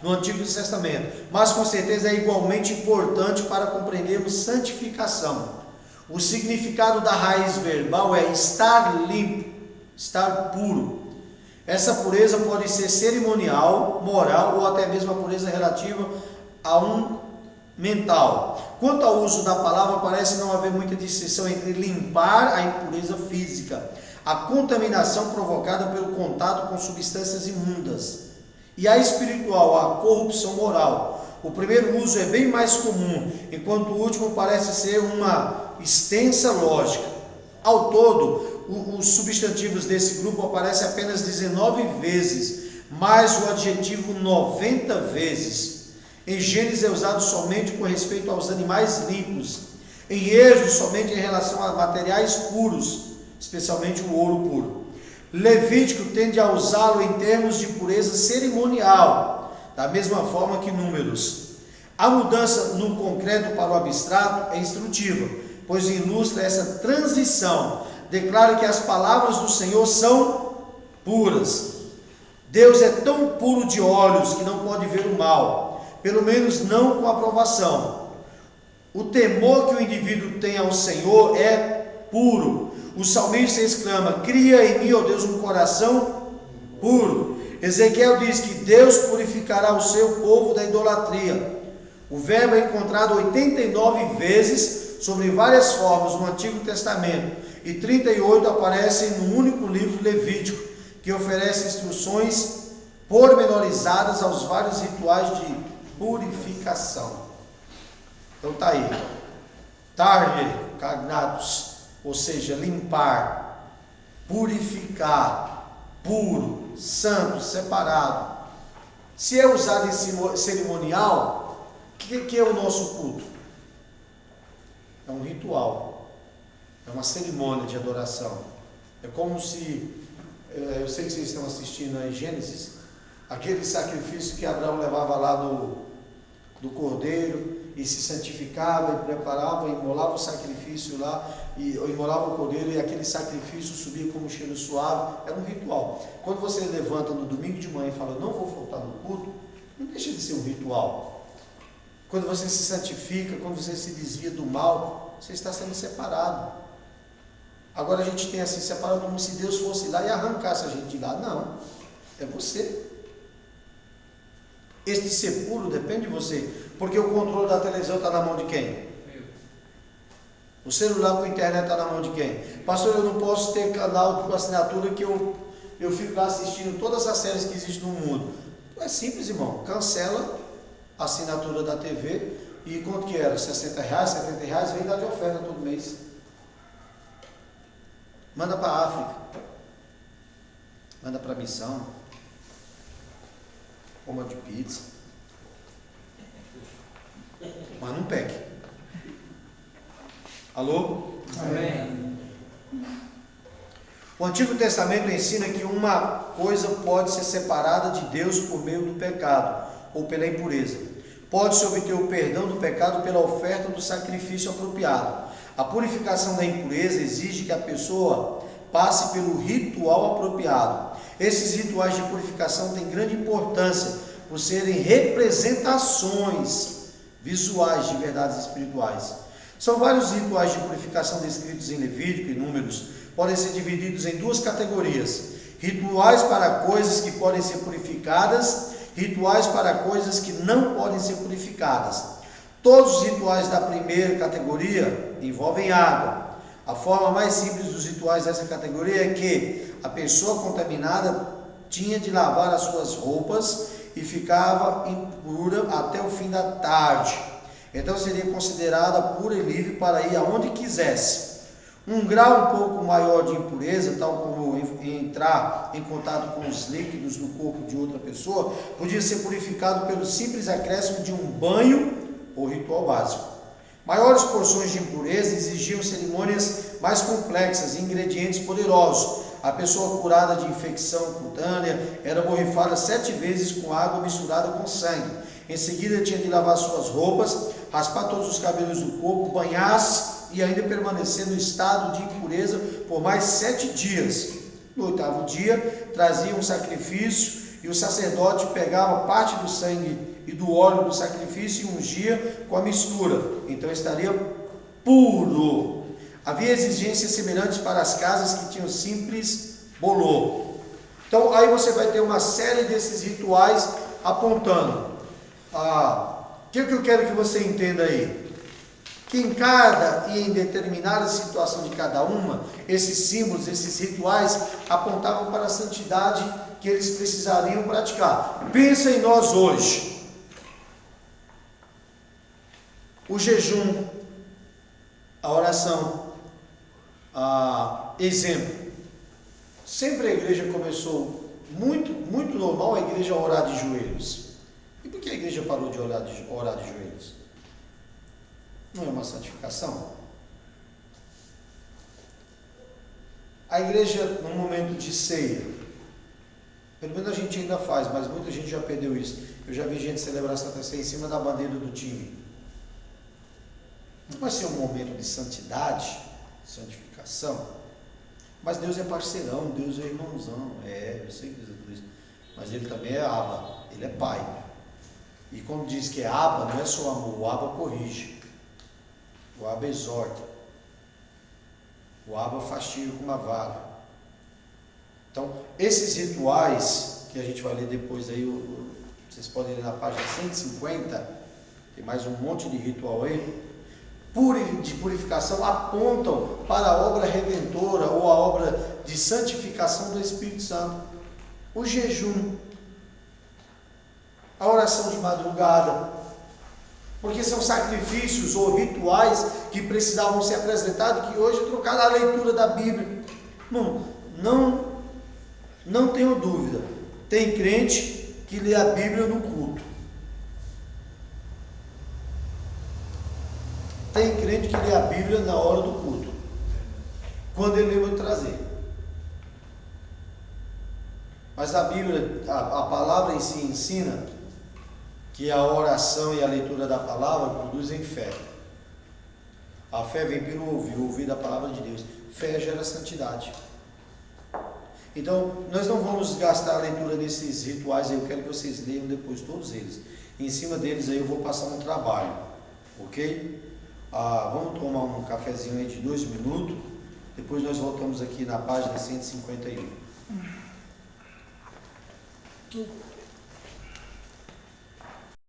no Antigo Testamento, mas com certeza é igualmente importante para compreendermos santificação. O significado da raiz verbal é estar limpo, estar puro. Essa pureza pode ser cerimonial, moral ou até mesmo a pureza relativa a um mental. Quanto ao uso da palavra, parece não haver muita distinção entre limpar a impureza física, a contaminação provocada pelo contato com substâncias imundas, e a espiritual, a corrupção moral. O primeiro uso é bem mais comum, enquanto o último parece ser uma extensa lógica. Ao todo, os substantivos desse grupo aparecem apenas 19 vezes, mais o adjetivo 90 vezes. Em Gênesis é usado somente com respeito aos animais limpos. Em Êxodo, somente em relação a materiais puros, especialmente o ouro puro. Levítico tende a usá-lo em termos de pureza cerimonial, da mesma forma que Números. A mudança no concreto para o abstrato é instrutiva, pois ilustra essa transição. Declara que as palavras do Senhor são puras. Deus é tão puro de olhos que não pode ver o mal, pelo menos não com aprovação. O temor que o indivíduo tem ao Senhor é puro. O salmista exclama: cria em mim, ó Deus, um coração puro. Ezequiel diz que Deus purificará o seu povo da idolatria. O verbo é encontrado 89 vezes, sobre várias formas, no Antigo Testamento, e 38 aparecem no único livro Levítico, que oferece instruções pormenorizadas aos vários rituais de purificação. Então está aí. Tarde, cagnados. Ou seja, limpar, purificar, puro, santo, separado. Se é usado em cerimonial, o que é o nosso culto? É um ritual, é uma cerimônia de adoração. É como se, eu sei que vocês estão assistindo aí Gênesis, aquele sacrifício que Abraão levava lá do cordeiro, e se santificava e preparava, imolava o sacrifício lá, e imolava o cordeiro, e aquele sacrifício subia como um cheiro suave. Era um ritual. Quando você levanta no domingo de manhã e fala, não vou faltar no culto, não deixa de ser um ritual. Quando você se santifica, quando você se desvia do mal, você está sendo separado. Agora a gente tem assim, separado como se Deus fosse lá e arrancasse a gente de lá. Não, é você. Este ser puro depende de você, porque o controle da televisão está na mão de quem? O celular com a internet está na mão de quem? Pastor, eu não posso ter canal com assinatura que eu fico lá assistindo todas as séries que existem no mundo. É simples, irmão, cancela a assinatura da TV e quanto que era? R$60, R$70, vem dar de oferta todo mês. Manda para a África, manda para a missão, coma de pizza, mas não peque. Alô? Amém. O Antigo Testamento ensina que uma coisa pode ser separada de Deus por meio do pecado ou pela impureza. Pode-se obter o perdão do pecado pela oferta do sacrifício apropriado. A purificação da impureza exige que a pessoa passe pelo ritual apropriado. Esses rituais de purificação têm grande importância por serem representações visuais de verdades espirituais. São vários rituais de purificação descritos em Levítico e Números. Podem ser divididos em duas categorias: rituais para coisas que podem ser purificadas, rituais para coisas que não podem ser purificadas. Todos os rituais da primeira categoria envolvem água. A forma mais simples dos rituais dessa categoria é que a pessoa contaminada tinha de lavar as suas roupas e ficava impura até o fim da tarde. Então seria considerada pura e livre para ir aonde quisesse. Um grau um pouco maior de impureza, tal como entrar em contato com os líquidos no corpo de outra pessoa, podia ser purificado pelo simples acréscimo de um banho ou ritual básico. Maiores porções de impureza exigiam cerimônias mais complexas e ingredientes poderosos. A pessoa curada de infecção cutânea era borrifada 7 vezes com água misturada com sangue. Em seguida tinha de lavar suas roupas, raspar todos os cabelos do corpo, banhar-se e ainda permanecer no estado de impureza por mais 7 dias. No 8º dia, trazia um sacrifício e o sacerdote pegava parte do sangue e do óleo do sacrifício e ungia com a mistura. Então estaria puro. Havia exigências semelhantes para as casas que tinham simples bolor. Então aí você vai ter uma série desses rituais apontando. O que eu quero que você entenda aí? Que em cada e em determinada situação de cada uma, esses símbolos, esses rituais apontavam para a santidade que eles precisariam praticar. Pensa em nós hoje. O jejum, a oração, exemplo. Sempre a igreja começou muito normal a igreja orar de joelhos. E por que a igreja parou de orar de joelhos? Não é uma santificação? A igreja, no momento de ceia, pelo menos a gente ainda faz, mas muita gente já perdeu isso. Eu já vi gente celebrar a Santa Ceia em cima da bandeira do time. Não vai ser um momento de santidade, santificação, mas Deus é parceirão, Deus é irmãozão, eu sei que tudo isso, mas Ele também é Abba, Ele é Pai. E quando diz que é Abba, não é só amor, o Abba corrige, o Abba exorta, o Abba faz tiro com uma vara. Então, esses rituais, que a gente vai ler depois aí, vocês podem ler na página 150, tem mais um monte de ritual aí, de purificação, apontam para a obra redentora ou a obra de santificação do Espírito Santo. O jejum, a oração de madrugada, porque são sacrifícios ou rituais que precisavam ser apresentados, que hoje trocaram a leitura da Bíblia. Não tenho dúvida, tem crente que lê a Bíblia no culto. Tem crente que lê a Bíblia na hora do culto, quando ele lembra de trazer. Mas a Bíblia, a palavra em si ensina que a oração e a leitura da palavra produzem fé. A fé vem pelo ouvir da palavra de Deus. Fé gera santidade. Então, nós não vamos gastar a leitura desses rituais aí, eu quero que vocês leiam depois todos eles. E em cima deles aí eu vou passar um trabalho, ok? Vamos tomar um cafezinho aí de 2 minutos, depois nós voltamos aqui na página 151.